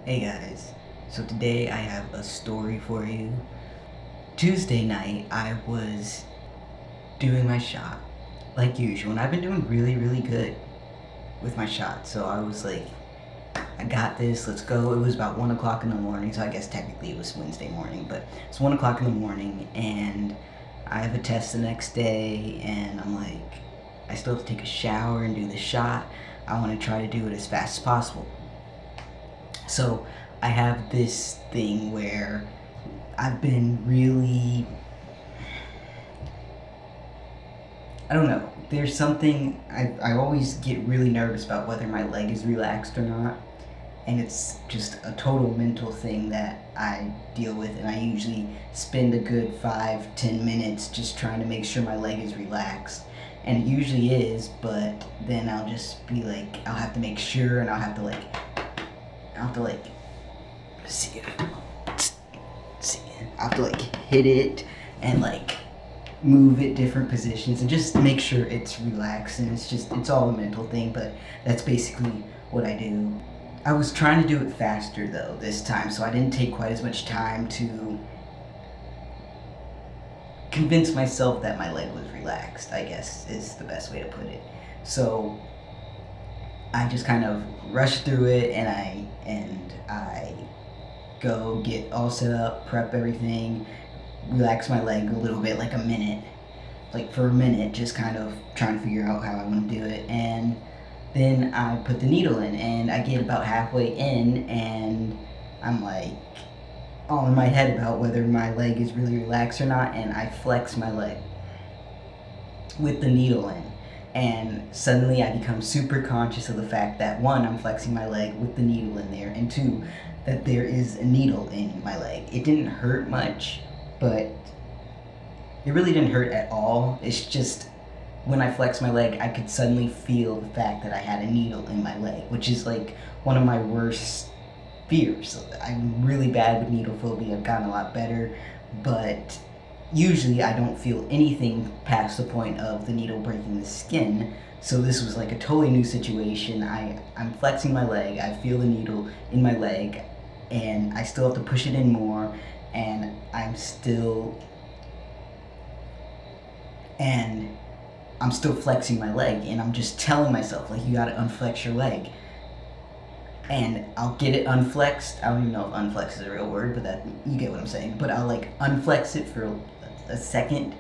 Hey guys, so today I have a story for you. Tuesday night I was doing my shot like usual, and I've been doing really good with my shot. So I was like, I got this, let's go. It was about 1 o'clock in the morning, so I guess technically it was Wednesday morning, but it's 1 o'clock in the morning, and I have a test the next day, and I'm like, I still have to take a shower and do the shot. I want to try to do it as fast as possible. So I have this thing where I've been really, I don't know. There's something I always get really nervous about whether my leg is relaxed or not, and it's just a total mental thing that I deal with, and I usually spend a good 5-10 minutes just trying to make sure my leg is relaxed, and it usually is, but then I'll just be like, I'll have to make sure, and I'll have to like see see I have to like hit it and like move it different positions and just make sure it's relaxed, and it's all a mental thing, but that's basically what I do. I was trying to do it faster though this time, so I didn't take quite as much time to convince myself that my leg was relaxed, I guess is the best way to put it. So I just kind of rushed through it, and I go get all set up, prep everything, relax my leg a little bit, like a minute, like for a minute, just kind of trying to figure out how I want to do it. And then I put the needle in, and I get about halfway in, and I'm like all in my head about whether my leg is really relaxed or not, and I flex my leg with the needle in. And suddenly I become super conscious of the fact that one, I'm flexing my leg with the needle in there, and two, that there is a needle in my leg. It didn't hurt much, but it really didn't hurt at all. It's just when I flexed my leg, I could suddenly feel the fact that I had a needle in my leg, which is like one of my worst fears. I'm really bad with needle phobia. I've gotten a lot better, but usually I don't feel anything past the point of the needle breaking the skin. So this was like a totally new situation. I'm flexing my leg, I feel the needle in my leg, and I still have to push it in more, and and I'm still flexing my leg, and I'm just telling myself, like, you gotta unflex your leg. And I'll get it unflexed. I don't even know if unflex is a real word, but that you get what I'm saying. But I'll like unflex it for a second,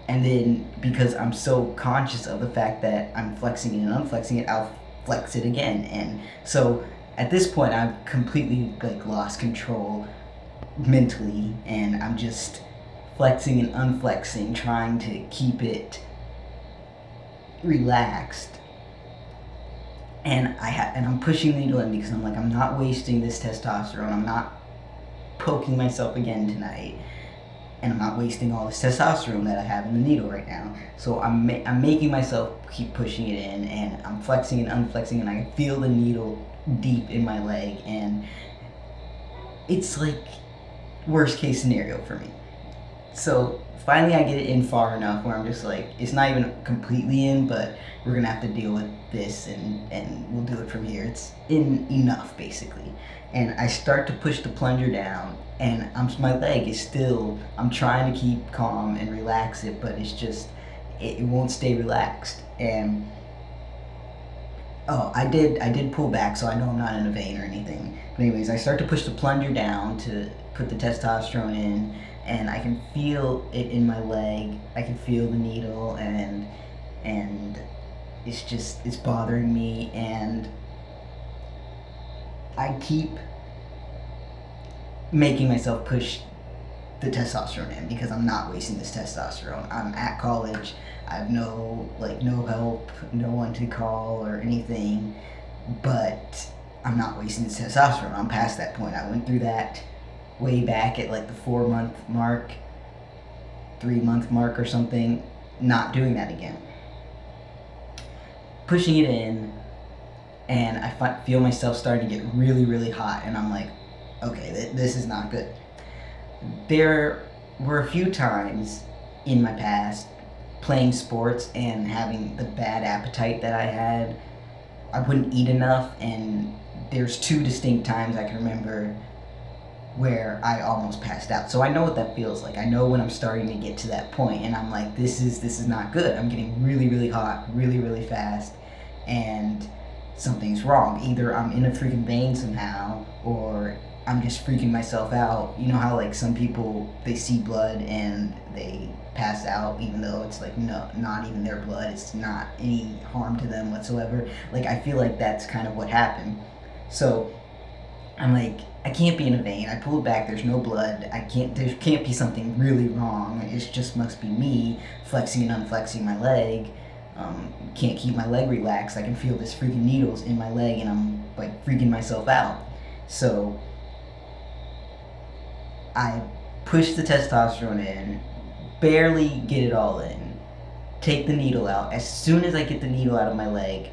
and then because I'm so conscious of the fact that I'm flexing it and unflexing it, I'll flex it again. And so at this point, I've completely like lost control mentally, and I'm just flexing and unflexing, trying to keep it relaxed. And I'm pushing the needle in because I'm like, I'm not wasting this testosterone. I'm not poking myself again tonight, and I'm not wasting all this testosterone that I have in the needle right now. So I'm making myself keep pushing it in, and I'm flexing and unflexing, and I can feel the needle deep in my leg, and it's like worst case scenario for me. So finally I get it in far enough where I'm just like, it's not even completely in, but we're gonna have to deal with this, and we'll do it from here. It's in enough basically. And I start to push the plunger down, and my leg is still, I'm trying to keep calm and relax it, but it's just, it won't stay relaxed. And oh, I did pull back, so I know I'm not in a vein or anything. But anyways, I start to push the plunger down to put the testosterone in, and I can feel it in my leg. I can feel the needle, and it's bothering me, and I keep making myself push the testosterone in because I'm not wasting this testosterone. I'm at college. I have no help, no one to call or anything, but I'm not wasting this testosterone. I'm past that point. I went through that way back at like the 4 month mark, 3 month mark or something. Not doing that again. Pushing it in, and I feel myself starting to get really hot, and I'm like, okay, this is not good. There were a few times in my past playing sports and having the bad appetite that I had. I wouldn't eat enough, and there's two distinct times I can remember where I almost passed out. So I know what that feels like. I know when I'm starting to get to that point, and I'm like, this is not good. I'm getting really, really hot, really, really fast, and something's wrong. Either I'm in a freaking vein somehow, or I'm just freaking myself out. You know how like some people, they see blood and they pass out even though it's like no, not even their blood. It's not any harm to them whatsoever. Like I feel like that's kind of what happened. So I'm like, I can't be in a vein. I pulled back. There's no blood. I can't. There can't be something really wrong. It just must be me flexing and unflexing my leg. Can't keep my leg relaxed. I can feel this freaking needles in my leg, and I'm like freaking myself out. So I push the testosterone in, barely get it all in, take the needle out. As soon as I get the needle out of my leg,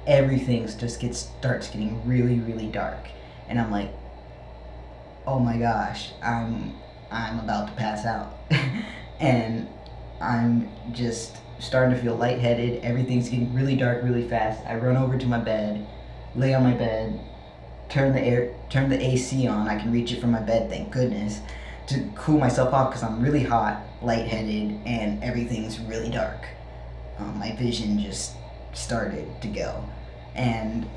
everything starts getting really, really dark, and I'm like, oh my gosh, I'm about to pass out, and I'm just starting to feel lightheaded. Everything's getting really dark, really fast. I run over to my bed, lay on my bed, turn the AC on. I can reach it from my bed, thank goodness, to cool myself off because I'm really hot, lightheaded, and everything's really dark. My vision just started to go, and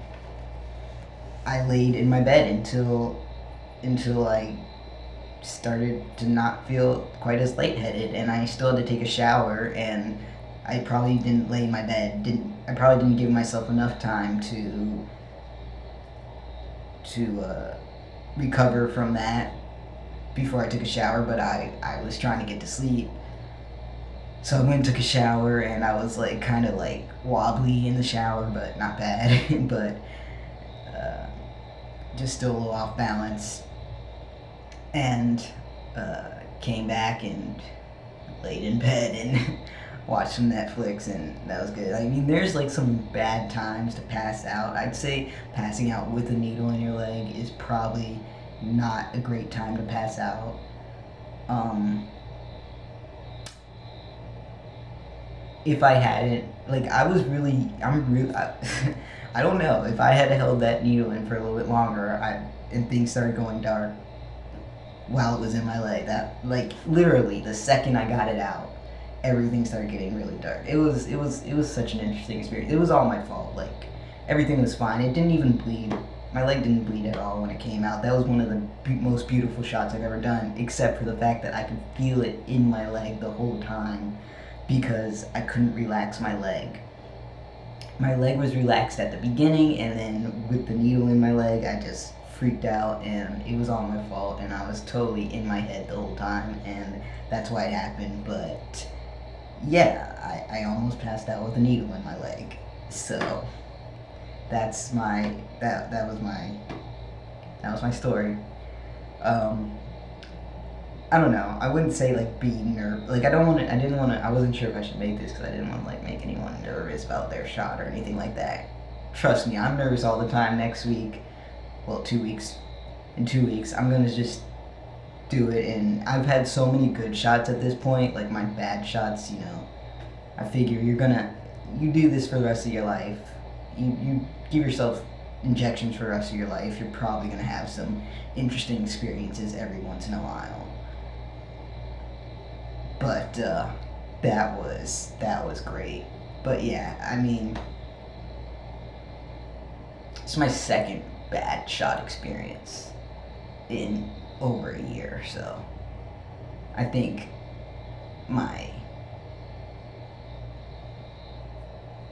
I laid in my bed until I started to not feel quite as lightheaded, and I still had to take a shower, and I probably didn't lay in my bed. I probably didn't give myself enough time to recover from that before I took a shower, but I was trying to get to sleep. So I went and took a shower, and I was like kind of like wobbly in the shower, but not bad, but just still a little off balance. And came back and laid in bed and watched some Netflix, and that was good. I mean, there's like some bad times to pass out. I'd say passing out with a needle in your leg is probably not a great time to pass out. If I hadn't, like, I don't know, if I had held that needle in for a little bit longer, and things started going dark while it was in my leg, that, like, literally, the second I got it out, everything started getting really dark. It was such an interesting experience. It was all my fault. Like, everything was fine. It didn't even bleed. My leg didn't bleed at all when it came out. That was one of the most beautiful shots I've ever done, except for the fact that I could feel it in my leg the whole time because I couldn't relax my leg. My leg was relaxed at the beginning, and then with the needle in my leg, I just freaked out, and it was all my fault, and I was totally in my head the whole time, and that's why it happened. But yeah, I almost passed out with a needle in my leg. So that's that was my story. I don't know. I wouldn't say like be nervous. Like I wasn't sure if I should make this because I didn't want to like make anyone nervous about their shot or anything like that. Trust me, I'm nervous all the time. Next week, well, 2 weeks. In 2 weeks, I'm gonna just do it, and I've had so many good shots at this point. Like my bad shots, you know. I figure you do this for the rest of your life. You give yourself injections for the rest of your life. You're probably gonna have some interesting experiences every once in a while. But that was great. But yeah, I mean, it's my second bad shot experience in over a year, so I think my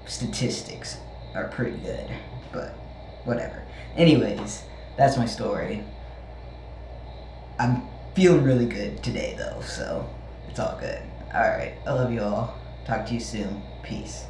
statistics are pretty good, but whatever. Anyways, that's my story. I'm feeling really good today though, so it's all good. Alright, I love you all. Talk to you soon. Peace.